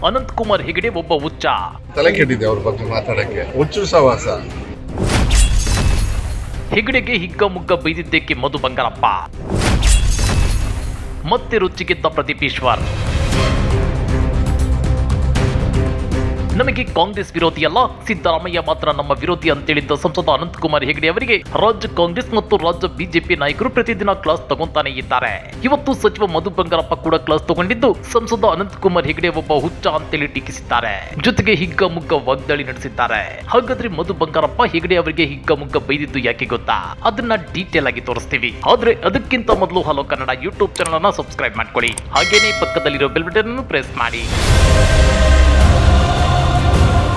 ಅನಂತಕುಮಾರ್ ಹೆಗಡೆ ಒಬ್ಬ ಹುಚ್ಚ. ತಲೆ ಕೆಟ್ಟಿದೆ ಅವ್ರ ಬಗ್ಗೆ ಮಾತಾಡಕ್ಕೆ. ಹುಚ್ಚು ಸವಾಸ. ಹೆಗಡೆಗೆ ಹಿಗ್ಗಮುಗ್ಗ ಬೈದಿದ್ದಕ್ಕೆ ಮಧು ಬಂಗಾರಪ್ಪ. ಮತ್ತೆ ರುಚಿಗೆದ್ದ ಪ್ರದೀಪ್ ಈಶ್ವರ್. ನಮಗೆ ಕಾಂಗ್ರೆಸ್ ವಿರೋಧಿ ಅಲ್ಲ, ಸಿದ್ದರಾಮಯ್ಯ ಮಾತ್ರ ನಮ್ಮ ವಿರೋಧಿ ಅಂತೇಳಿದ್ದ ಸಂಸದ ಅನಂತಕುಮಾರ್ ಹೆಗಡೆ ಅವರಿಗೆ ರಾಜ್ಯ ಕಾಂಗ್ರೆಸ್ ಮತ್ತು ರಾಜ್ಯ ಬಿಜೆಪಿ ನಾಯಕರು ಪ್ರತಿದಿನ ಕ್ಲಾಸ್ ತಗೊಂತಾನೆ ಇದ್ದಾರೆ. ಇವತ್ತು ಸಚಿವ ಮಧು ಬಂಗಾರಪ್ಪ ಕೂಡ ಕ್ಲಾಸ್ ತಗೊಂಡಿದ್ದು ಸಂಸದ ಅನಂತಕುಮಾರ್ ಹೆಗಡೆ ಒಬ್ಬ ಹುಚ್ಚ ಅಂತೇಳಿ ಟೀಕಿಸಿದ್ದಾರೆ. ಜೊತೆಗೆ ಹಿಗ್ಗಮುಗ್ಗ ವಾಗ್ದಾಳಿ ನಡೆಸಿದ್ದಾರೆ. ಹಾಗಾದ್ರೆ ಮಧು ಬಂಗಾರಪ್ಪ ಹೆಗಡೆ ಅವರಿಗೆ ಹಿಗ್ಗಮುಗ್ಗ ಬೈದಿದ್ದು ಯಾಕೆ ಗೊತ್ತಾ? ಅದನ್ನ ಡೀಟೇಲ್ ಆಗಿ ತೋರಿಸ್ತೀವಿ. ಆದ್ರೆ ಅದಕ್ಕಿಂತ ಮೊದಲು ಹಲೋ ಕನ್ನಡ ಯೂಟ್ಯೂಬ್ ಚಾನಲ್ ಅನ್ನ ಸಬ್ಸ್ಕ್ರೈಬ್ ಮಾಡ್ಕೊಳ್ಳಿ. ಹಾಗೇನೇ ಪಕ್ಕದಲ್ಲಿರೋ ಬೆಲ್ ಬಟನ್ ಅನ್ನು ಪ್ರೆಸ್ ಮಾಡಿ.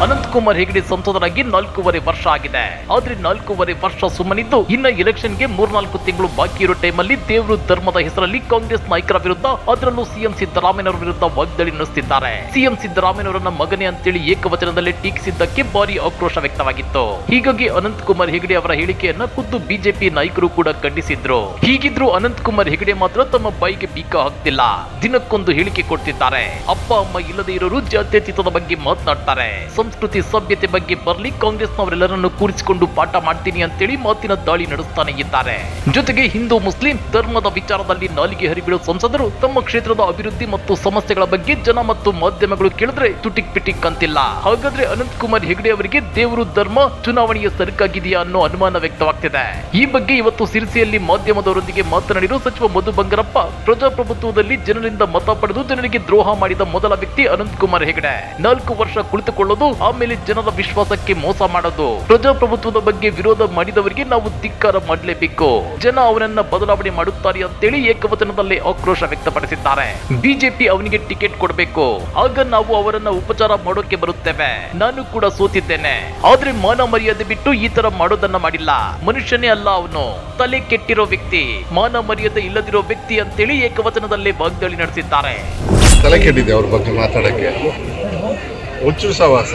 ಅನಂತಕುಮಾರ್ ಹೆಗಡೆ ಸಂಸದರಾಗಿ 4.5 ವರ್ಷ ಆಗಿದೆ. ಆದ್ರೆ 4.5 ವರ್ಷ ಸುಮ್ಮನಿದ್ದು ಇನ್ನ ಎಲೆಕ್ಷನ್ಗೆ 3-4 ತಿಂಗಳು ಬಾಕಿ ಇರೋ ಟೈಮಲ್ಲಿ ದೇವರು ಧರ್ಮದ ಹೆಸರಲ್ಲಿ ಕಾಂಗ್ರೆಸ್ ನಾಯಕರ ವಿರುದ್ಧ, ಅದರಲ್ಲೂ ಸಿಎಂ ಸಿದ್ದರಾಮಯ್ಯನವರ ವಿರುದ್ಧ ವಾಗ್ದಾಳಿ ನಡೆಸುತ್ತಿದ್ದಾರೆ. ಸಿಎಂ ಸಿದ್ದರಾಮಯ್ಯನವರನ್ನ ಮಗನೇ ಅಂತೇಳಿ ಏಕವಚನದಲ್ಲೇ ಟೀಕಿಸಿದ್ದಕ್ಕೆ ಭಾರಿ ಆಕ್ರೋಶ ವ್ಯಕ್ತವಾಗಿತ್ತು. ಹೀಗಾಗಿ ಅನಂತಕುಮಾರ್ ಹೆಗಡೆ ಅವರ ಹೇಳಿಕೆಯನ್ನ ಖುದ್ದು ಬಿಜೆಪಿ ನಾಯಕರು ಕೂಡ ಖಂಡಿಸಿದ್ರು. ಹೀಗಿದ್ರು ಅನಂತಕುಮಾರ್ ಹೆಗಡೆ ಮಾತ್ರ ತಮ್ಮ ಬಾಯಿಗೆ ಬೀಗ ಹಾಕ್ತಿಲ್ಲ. ದಿನಕ್ಕೊಂದು ಹೇಳಿಕೆ ಕೊಡ್ತಿದ್ದಾರೆ. ಅಪ್ಪ ಅಮ್ಮ ಇಲ್ಲದೆ ಇರೋರು ಜಾತ್ಯತೀತದ ಬಗ್ಗೆ ಮಾತನಾಡ್ತಾರೆ. ಸಂಸ್ಕೃತಿ ಸಭ್ಯತೆ ಬಗ್ಗೆ ಬರ್ಲಿ, ಕಾಂಗ್ರೆಸ್ನವರೆಲ್ಲರನ್ನು ಕೂರಿಸಿಕೊಂಡು ಪಾಠ ಮಾಡ್ತೀನಿ ಅಂತೇಳಿ ಮಾತಿನ ದಾಳಿ ನಡೆಸ್ತಾನೆ ಇದ್ದಾರೆ. ಜೊತೆಗೆ ಹಿಂದೂ ಮುಸ್ಲಿಂ ಧರ್ಮದ ವಿಚಾರದಲ್ಲಿ ನಾಲಿಗೆ ಹರಿಬಿಡೋ ಸಂಸದರು ತಮ್ಮ ಕ್ಷೇತ್ರದ ಅಭಿವೃದ್ಧಿ ಮತ್ತು ಸಮಸ್ಯೆಗಳ ಬಗ್ಗೆ ಜನ ಮತ್ತು ಮಾಧ್ಯಮಗಳು ಕೇಳಿದ್ರೆ ತುಟಿಕ್ ಪಿಟಿಕ್ ಅಂತಿಲ್ಲ. ಹಾಗಾದ್ರೆ ಅನಂತಕುಮಾರ್ ಹೆಗಡೆ ಅವರಿಗೆ ದೇವರು ಧರ್ಮ ಚುನಾವಣೆಯ ಸರಕಾಗಿದೆಯಾ ಅನ್ನೋ ಅನುಮಾನ ವ್ಯಕ್ತವಾಗ್ತಿದೆ. ಈ ಬಗ್ಗೆ ಇವತ್ತು ಸಿರಿಸಿಯಲ್ಲಿ ಮಾಧ್ಯಮದವರೊಂದಿಗೆ ಮಾತನಾಡಿರೋ ಸಚಿವ ಮಧು ಬಂಗಾರಪ್ಪ, ಪ್ರಜಾಪ್ರಭುತ್ವದಲ್ಲಿ ಜನರಿಂದ ಮತ ಪಡೆದು ಜನರಿಗೆ ದ್ರೋಹ ಮಾಡಿದ ಮೊದಲ ವ್ಯಕ್ತಿ ಅನಂತಕುಮಾರ್ ಹೆಗಡೆ. 4 ವರ್ಷ ಕುಳಿತುಕೊಳ್ಳೋದು, ಆಮೇಲೆ ಜನರ ವಿಶ್ವಾಸಕ್ಕೆ ಮೋಸ ಮಾಡೋದು. ಪ್ರಜಾಪ್ರಭುತ್ವದ ಬಗ್ಗೆ ವಿರೋಧ ಮಾಡಿದವರಿಗೆ ನಾವು ಧಿಕ್ಕಾರ ಮಾಡಲೇಬೇಕು. ಜನ ಅವನನ್ನ ಬದಲಾವಣೆ ಮಾಡುತ್ತಾರೆ ಅಂತೇಳಿ ಏಕವಚನದಲ್ಲೇ ಆಕ್ರೋಶ ವ್ಯಕ್ತಪಡಿಸಿದ್ದಾರೆ. ಬಿಜೆಪಿ ಅವನಿಗೆ ಟಿಕೆಟ್ ಕೊಡಬೇಕು, ಆಗ ನಾವು ಅವರನ್ನ ಉಪಚಾರ ಮಾಡೋಕೆ ಬರುತ್ತೇವೆ. ನಾನು ಕೂಡ ಸೋತಿದ್ದೇನೆ, ಆದ್ರೆ ಮಾನ ಮರ್ಯಾದೆ ಬಿಟ್ಟು ಈ ತರ ಮಾಡೋದನ್ನ ಮಾಡಿಲ್ಲ. ಮನುಷ್ಯನೇ ಅಲ್ಲ ಅವನು, ತಲೆ ಕೆಟ್ಟಿರೋ ವ್ಯಕ್ತಿ, ಮಾನ ಮರ್ಯಾದೆ ಇಲ್ಲದಿರೋ ವ್ಯಕ್ತಿ ಅಂತೇಳಿ ಏಕವಚನದಲ್ಲೇ ವಾಗ್ದಾಳಿ ನಡೆಸಿದ್ದಾರೆ. ತಲೆ ಕೆಟ್ಟಿದೆ ಅವ್ರ ಬಗ್ಗೆ ಮಾತಾಡಕ್ಕೆ. ಹುಚ್ಚು ಸವಾಸ.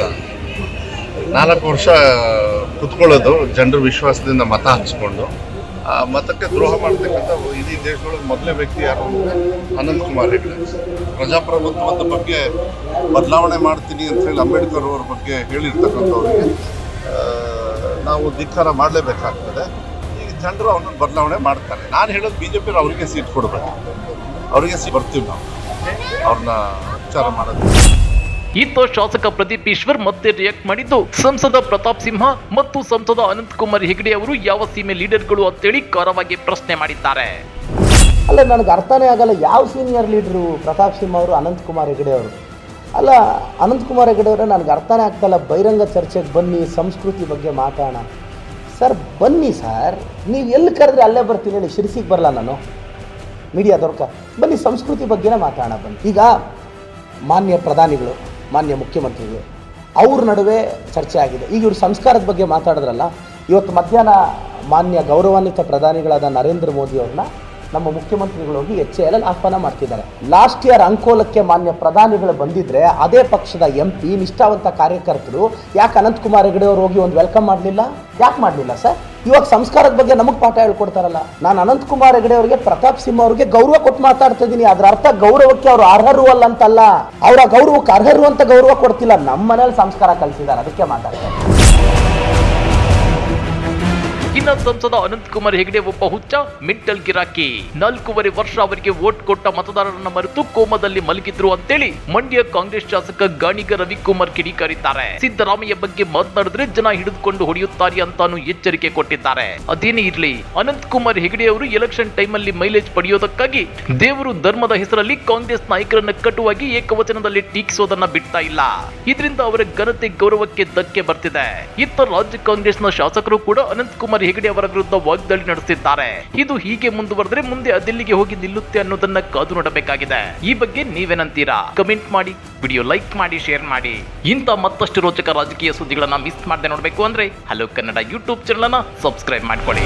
4 ವರ್ಷ ಕುತ್ಕೊಳ್ಳೋದು, ಜನರ ವಿಶ್ವಾಸದಿಂದ ಮತ ಹಂಚ್ಕೊಂಡು ಮತಕ್ಕೆ ದ್ರೋಹ ಮಾಡ್ತಕ್ಕಂಥ ಇಡೀ ದೇಶದೊಳಗೆ ಮೊದಲೇ ವ್ಯಕ್ತಿ ಯಾರು ಅಂದರೆ ಅನಂತಕುಮಾರ್ ಹೆಗಡೆ. ಪ್ರಜಾಪ್ರಭುತ್ವದ ಬಗ್ಗೆ ಬದಲಾವಣೆ ಮಾಡ್ತೀನಿ ಅಂತ ಹೇಳಿ ಅಂಬೇಡ್ಕರ್ ಅವ್ರ ಬಗ್ಗೆ ಹೇಳಿರ್ತಕ್ಕಂಥವ್ರಿಗೆ ನಾವು ಧಿಕ್ಕಾರ ಮಾಡಲೇಬೇಕಾಗ್ತದೆ. ಈಗ ಜನರು ಅವನ್ನ ಬದಲಾವಣೆ ಮಾಡ್ತಾರೆ. ನಾನು ಹೇಳೋದು ಬಿಜೆಪಿ ಅವರಿಗೆ ಸೀಟ್ ಕೊಡಬೇಕು, ಅವರಿಗೆ ಬರ್ತೀವಿ ನಾವು, ಅವ್ರನ್ನ ವಿಚಾರ ಮಾಡೋದು. ಇತ್ತ ಶಾಸಕ ಪ್ರದೀಪ್ ಈಶ್ವರ್ ಮತ್ತೆ ರಿಯಾಕ್ಟ್ ಮಾಡಿದ್ದು, ಸಂಸದ ಪ್ರತಾಪ್ ಸಿಂಹ ಮತ್ತು ಸಂಸದ ಅನಂತಕುಮಾರ್ ಹೆಗಡೆ ಅವರು ಯಾವ ಸೀಮೆ ಲೀಡರ್ಗಳು ಅಂತೇಳಿ ಖಾರವಾಗಿ ಪ್ರಶ್ನೆ ಮಾಡಿದ್ದಾರೆ. ಅಲ್ಲ, ನನಗೆ ಅರ್ಥನೇ ಆಗಲ್ಲ, ಯಾವ ಸೀನಿಯರ್ ಲೀಡರು ಪ್ರತಾಪ್ ಸಿಂಹ ಅವರು, ಅನಂತಕುಮಾರ್ ಹೆಗಡೆ ಅವರು? ಅಲ್ಲ, ಅನಂತಕುಮಾರ್ ಹೆಗಡೆ ಅವರೇ ನನಗೆ ಅರ್ಥನೇ ಆಗ್ತಲ್ಲ. ಬಹಿರಂಗ ಚರ್ಚೆಗೆ ಬನ್ನಿ, ಸಂಸ್ಕೃತಿ ಬಗ್ಗೆ ಮಾತಾಡೋಣ. ಸರ್ ಬನ್ನಿ ಸರ್, ನೀವು ಎಲ್ಲಿ ಕರೆದ್ರೆ ಅಲ್ಲೇ ಬರ್ತೀನಿ ಹೇಳಿ. ಶಿರ್ಸಿಗೆ ಬರಲ್ಲ ನಾನು, ಮೀಡಿಯಾದವ್ರಕ ಬನ್ನಿ, ಸಂಸ್ಕೃತಿ ಬಗ್ಗೆನೇ ಮಾತಾಡೋಣ ಬನ್ನಿ. ಈಗ ಮಾನ್ಯ ಪ್ರಧಾನಿಗಳು, ಮಾನ್ಯ ಮುಖ್ಯಮಂತ್ರಿಗಳು ಅವ್ರ ನಡುವೆ ಚರ್ಚೆ ಆಗಿದೆ. ಈಗ ಇವರು ಸಂಸ್ಕಾರದ ಬಗ್ಗೆ ಮಾತಾಡಿದ್ರಲ್ಲ, ಇವತ್ತು ಮಧ್ಯಾಹ್ನ ಮಾನ್ಯ ಗೌರವಾನ್ವಿತ ಪ್ರಧಾನಿಗಳಾದ ನರೇಂದ್ರ ಮೋದಿ ಅವ್ರನ್ನ ನಮ್ಮ ಮುಖ್ಯಮಂತ್ರಿಗಳು ಹೋಗಿ HAL ಆಹ್ವಾನ ಮಾಡ್ತಿದ್ದಾರೆ. ಲಾಸ್ಟ್ ಇಯರ್ ಅಂಕೋಲಕ್ಕೆ ಮಾನ್ಯ ಪ್ರಧಾನಿಗಳು ಬಂದಿದ್ರೆ ಅದೇ ಪಕ್ಷದ MP ನಿಷ್ಠಾವಂತ ಕಾರ್ಯಕರ್ತರು ಯಾಕೆ ಅನಂತಕುಮಾರ್ ಹೆಗಡೆ ಅವರು ಹೋಗಿ ಒಂದು ವೆಲ್ಕಮ್ ಮಾಡಲಿಲ್ಲ? ಯಾಕೆ ಮಾಡಲಿಲ್ಲ ಸರ್? ಇವಾಗ ಸಂಸ್ಕಾರದ ಬಗ್ಗೆ ನಮಗೆ ಪಾಠ ಹೇಳ್ಕೊಡ್ತಾರಲ್ಲ. ನಾನು ಅನಂತಕುಮಾರ್ ಹೆಗಡೆ ಅವರಿಗೆ, ಪ್ರತಾಪ್ ಸಿಂಹ ಅವರಿಗೆ ಗೌರವ ಕೊಟ್ಟು ಮಾತಾಡ್ತಾ ಇದ್ದೀನಿ. ಅದರ ಅರ್ಥ ಗೌರವಕ್ಕೆ ಅವರು ಅರ್ಹರು ಅಲ್ಲ ಅಂತಲ್ಲ, ಅವರ ಗೌರವಕ್ಕೆ ಅರ್ಹರು ಅಂತ ಗೌರವ ಕೊಡ್ತಿಲ್ಲ. ನಮ್ಮ ಮನೇಲಿ ಸಂಸ್ಕಾರ ಕಲಿಸಿದ್ದಾರೆ, ಅದಕ್ಕೆ ಮಾತಾಡ್ತಾರೆ. ಇನ್ನ ಸಂಸದ ಅನಂತಕುಮಾರ್ ಹೆಗಡೆ ಒಬ್ಬ ಹುಚ್ಚ, ಮೆಂಟಲ್ ಗಿರಾಕಿ. 4.5 ವರ್ಷ ಅವರಿಗೆ ವೋಟ್ ಕೊಟ್ಟ ಮತದಾರರನ್ನ ಮರೆತು ಕೋಮದಲ್ಲಿ ಮಲಗಿದ್ರು ಅಂತೇಳಿ ಮಂಡ್ಯ ಕಾಂಗ್ರೆಸ್ ಶಾಸಕ ಗಾಣಿಗ ರವಿಕುಮಾರ್ ಕಿಡಿಕಾರಿದ್ದಾರೆ. ಸಿದ್ದರಾಮಯ್ಯ ಬಗ್ಗೆ ಮಾತನಾಡಿದ್ರೆ ಜನ ಹಿಡಿದುಕೊಂಡು ಹೊಡೆಯುತ್ತಾರೆ ಅಂತಾನು ಎಚ್ಚರಿಕೆ ಕೊಟ್ಟಿದ್ದಾರೆ. ಅದೇನೇ ಇರ್ಲಿ, ಅನಂತಕುಮಾರ್ ಹೆಗಡೆ ಅವರು ಎಲೆಕ್ಷನ್ ಟೈಮಲ್ಲಿ ಮೈಲೇಜ್ ಪಡೆಯೋದಕ್ಕಾಗಿ ದೇವರು ಧರ್ಮದ ಹೆಸರಲ್ಲಿ ಕಾಂಗ್ರೆಸ್ ನಾಯಕರನ್ನ ಕಟುವಾಗಿ ಏಕವಚನದಲ್ಲಿ ಟೀಕಿಸೋದನ್ನ ಬಿಡ್ತಾ ಇಲ್ಲ. ಇದರಿಂದ ಅವರ ಘನತೆ ಗೌರವಕ್ಕೆ ಧಕ್ಕೆ ಬರ್ತಿದೆ. ಇತ್ತ ರಾಜ್ಯ ಕಾಂಗ್ರೆಸ್ನ ಶಾಸಕರು ಕೂಡ ಅನಂತಕುಮಾರ್ ಹೆಗಡೆ ಅವರ ವಿರುದ್ಧ ವಾಗ್ದಾಳಿ ನಡೆಸಿದ್ದಾರೆ. ಇದು ಹೀಗೆ ಮುಂದುವರೆದ್ರೆ ಮುಂದೆ ಅದೆಲ್ಲಿಗೆ ಹೋಗಿ ನಿಲ್ಲುತ್ತೆ ಅನ್ನೋದನ್ನ ಕಾದು ನೋಡಬೇಕಾಗಿದೆ. ಈ ಬಗ್ಗೆ ನೀವೇನಂತೀರಾ? ಕಮೆಂಟ್ ಮಾಡಿ, ವಿಡಿಯೋ ಲೈಕ್ ಮಾಡಿ, ಶೇರ್ ಮಾಡಿ. ಇಂಥ ಮತ್ತಷ್ಟು ರೋಚಕ ರಾಜಕೀಯ ಸುದ್ದಿಗಳನ್ನ ಮಿಸ್ ಮಾಡದೆ ನೋಡಬೇಕು ಅಂದ್ರೆ ಹಲೋ ಕನ್ನಡ ಯೂಟ್ಯೂಬ್ ಚಾನಲ್ ಅನ್ನ ಸಬ್ಸ್ಕ್ರೈಬ್ ಮಾಡ್ಕೊಳ್ಳಿ.